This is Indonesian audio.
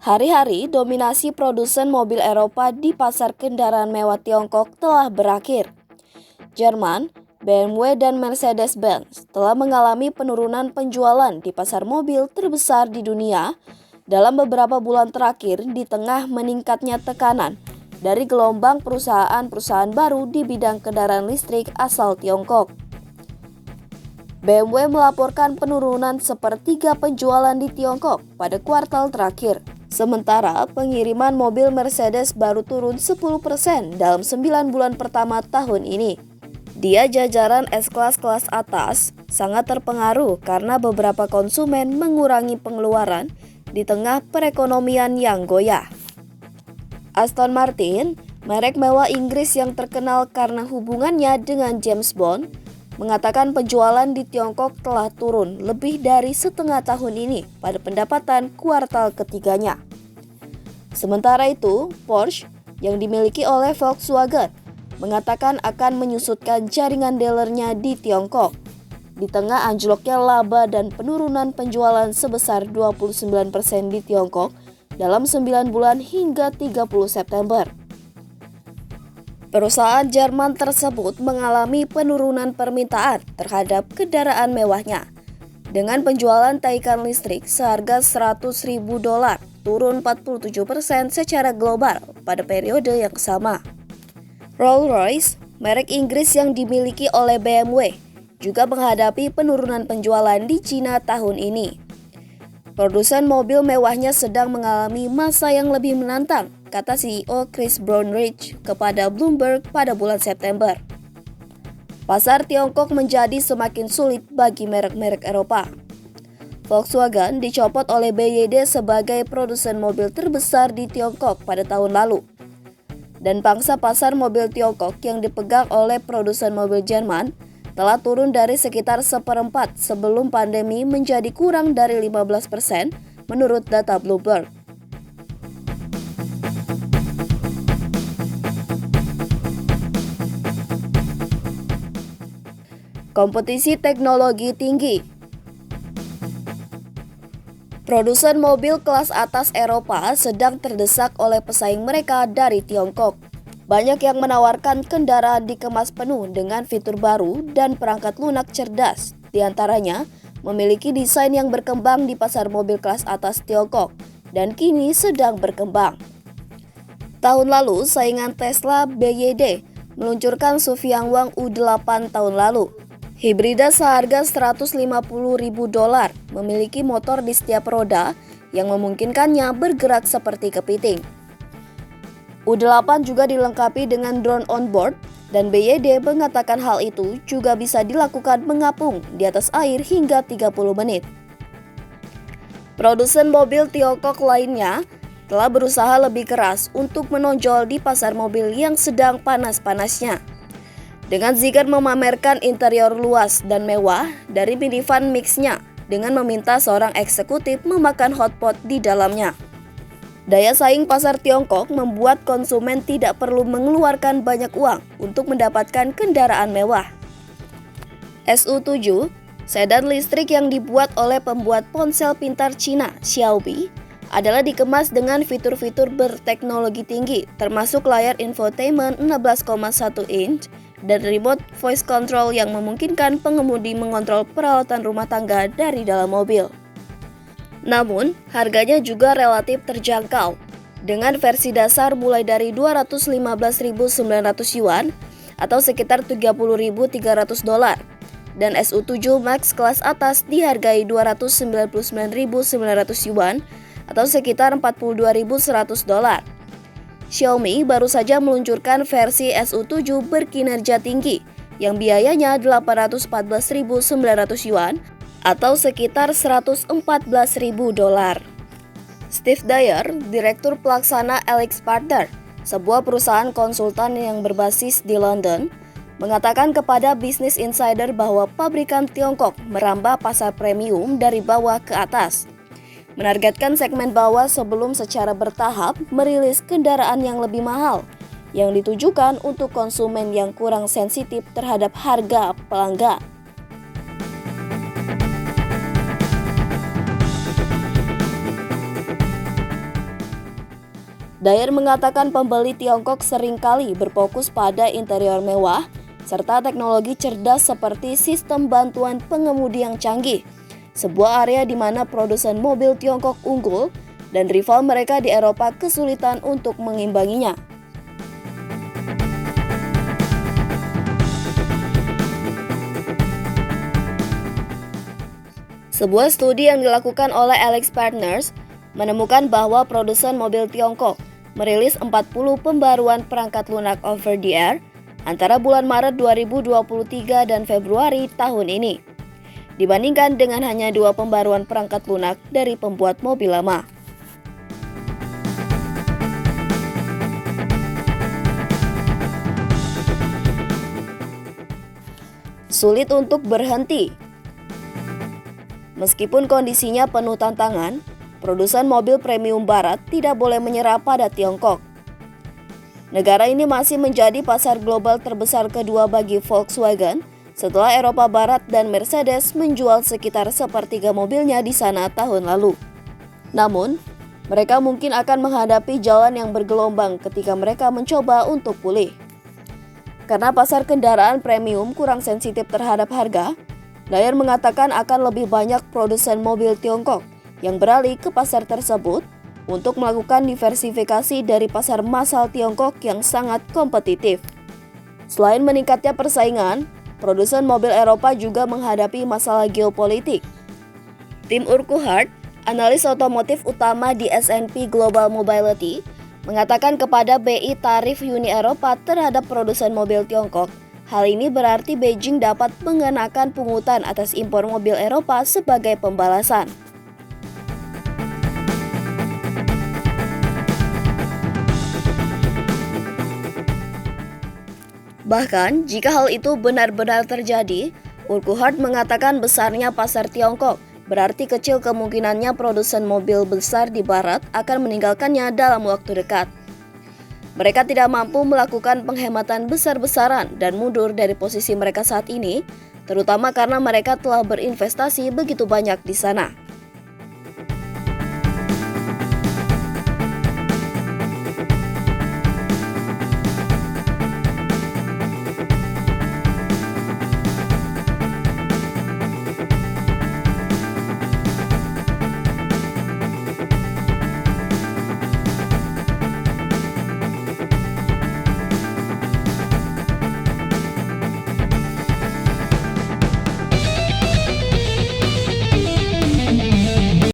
Hari-hari dominasi produsen mobil Eropa di pasar kendaraan mewah Tiongkok telah berakhir. Jerman, BMW dan Mercedes-Benz telah mengalami penurunan penjualan di pasar mobil terbesar di dunia dalam beberapa bulan terakhir di tengah meningkatnya tekanan dari gelombang perusahaan-perusahaan baru di bidang kendaraan listrik asal Tiongkok. BMW melaporkan penurunan sepertiga penjualan di Tiongkok pada kuartal terakhir. Sementara pengiriman mobil Mercedes baru turun 10% dalam 9 bulan pertama tahun ini. Dia jajaran S-Class kelas atas sangat terpengaruh karena beberapa konsumen mengurangi pengeluaran di tengah perekonomian yang goyah. Aston Martin, merek mewah Inggris yang terkenal karena hubungannya dengan James Bond, mengatakan penjualan di Tiongkok telah turun lebih dari setengah tahun ini pada pendapatan kuartal ketiganya. Sementara itu, Porsche yang dimiliki oleh Volkswagen mengatakan akan menyusutkan jaringan dealernya di Tiongkok di tengah anjloknya laba dan penurunan penjualan sebesar 29% di Tiongkok dalam 9 bulan hingga 30 September. Perusahaan Jerman tersebut mengalami penurunan permintaan terhadap kendaraan mewahnya, dengan penjualan Taycan listrik seharga $100.000 turun 47% secara global pada periode yang sama. Rolls-Royce, merek Inggris yang dimiliki oleh BMW, juga menghadapi penurunan penjualan di Cina tahun ini. Produsen mobil mewahnya sedang mengalami masa yang lebih menantang, kata CEO Chris Brownridge kepada Bloomberg pada bulan September. Pasar Tiongkok menjadi semakin sulit bagi merek-merek Eropa. Volkswagen dicopot oleh BYD sebagai produsen mobil terbesar di Tiongkok pada tahun lalu. Dan pangsa pasar mobil Tiongkok yang dipegang oleh produsen mobil Jerman telah turun dari sekitar 1/4 sebelum pandemi menjadi kurang dari 15% menurut data Bloomberg. Kompetisi teknologi tinggi. Produsen mobil kelas atas Eropa sedang terdesak oleh pesaing mereka dari Tiongkok. Banyak yang menawarkan kendaraan dikemas penuh dengan fitur baru dan perangkat lunak cerdas. Di antaranya, memiliki desain yang berkembang di pasar mobil kelas atas Tiongkok dan kini sedang berkembang. Tahun lalu, saingan Tesla BYD meluncurkan SUV Yangwang U8 tahun lalu. Hibrida seharga $150.000 memiliki motor di setiap roda yang memungkinkannya bergerak seperti kepiting. U8 juga dilengkapi dengan drone on board dan BYD mengatakan hal itu juga bisa dilakukan mengapung di atas air hingga 30 menit. Produsen mobil Tiongkok lainnya telah berusaha lebih keras untuk menonjol di pasar mobil yang sedang panas-panasnya. Dengan zigar memamerkan interior luas dan mewah dari minivan mix-nya dengan meminta seorang eksekutif memakan hotpot di dalamnya. Daya saing pasar Tiongkok membuat konsumen tidak perlu mengeluarkan banyak uang untuk mendapatkan kendaraan mewah. SU7, sedan listrik yang dibuat oleh pembuat ponsel pintar Cina, Xiaomi, adalah dikemas dengan fitur-fitur berteknologi tinggi, termasuk layar infotainment 16,1 inch dan remote voice control yang memungkinkan pengemudi mengontrol peralatan rumah tangga dari dalam mobil. Namun, harganya juga relatif terjangkau, dengan versi dasar mulai dari 215.900 yuan atau sekitar $30.300 dan SU7 Max kelas atas dihargai 299.900 yuan atau sekitar $42.100. Xiaomi baru saja meluncurkan versi SU7 berkinerja tinggi yang biayanya 814.900 yuan atau sekitar $114.000. Steve Dyer, Direktur Pelaksana AlixPartners, sebuah perusahaan konsultan yang berbasis di London, mengatakan kepada Business Insider bahwa pabrikan Tiongkok merambah pasar premium dari bawah ke atas, menargetkan segmen bawah sebelum secara bertahap merilis kendaraan yang lebih mahal, yang ditujukan untuk konsumen yang kurang sensitif terhadap harga pelanggan. Dyer mengatakan pembeli Tiongkok seringkali berfokus pada interior mewah serta teknologi cerdas seperti sistem bantuan pengemudi yang canggih, sebuah area di mana produsen mobil Tiongkok unggul dan rival mereka di Eropa kesulitan untuk mengimbanginya. Sebuah studi yang dilakukan oleh Alex Partners menemukan bahwa produsen mobil Tiongkok merilis 40 pembaruan perangkat lunak over the air antara bulan Maret 2023 dan Februari tahun ini, dibandingkan dengan hanya 2 pembaruan perangkat lunak dari pembuat mobil lama. Sulit untuk berhenti. Meskipun kondisinya penuh tantangan, produsen mobil premium barat tidak boleh menyerah pada Tiongkok. Negara ini masih menjadi pasar global terbesar kedua bagi Volkswagen setelah Eropa Barat dan Mercedes menjual sekitar sepertiga mobilnya di sana tahun lalu. Namun, mereka mungkin akan menghadapi jalan yang bergelombang ketika mereka mencoba untuk pulih. Karena pasar kendaraan premium kurang sensitif terhadap harga, Dyer mengatakan akan lebih banyak produsen mobil Tiongkok yang beralih ke pasar tersebut untuk melakukan diversifikasi dari pasar massal Tiongkok yang sangat kompetitif. Selain meningkatnya persaingan, produsen mobil Eropa juga menghadapi masalah geopolitik. Tim Urquhart, analis otomotif utama di S&P Global Mobility, mengatakan kepada BI tarif Uni Eropa terhadap produsen mobil Tiongkok. Hal ini berarti Beijing dapat mengenakan pungutan atas impor mobil Eropa sebagai pembalasan. Bahkan, jika hal itu benar-benar terjadi, Urquhart mengatakan besarnya pasar Tiongkok berarti kecil kemungkinannya produsen mobil besar di barat akan meninggalkannya dalam waktu dekat. Mereka tidak mampu melakukan penghematan besar-besaran dan mundur dari posisi mereka saat ini, terutama karena mereka telah berinvestasi begitu banyak di sana.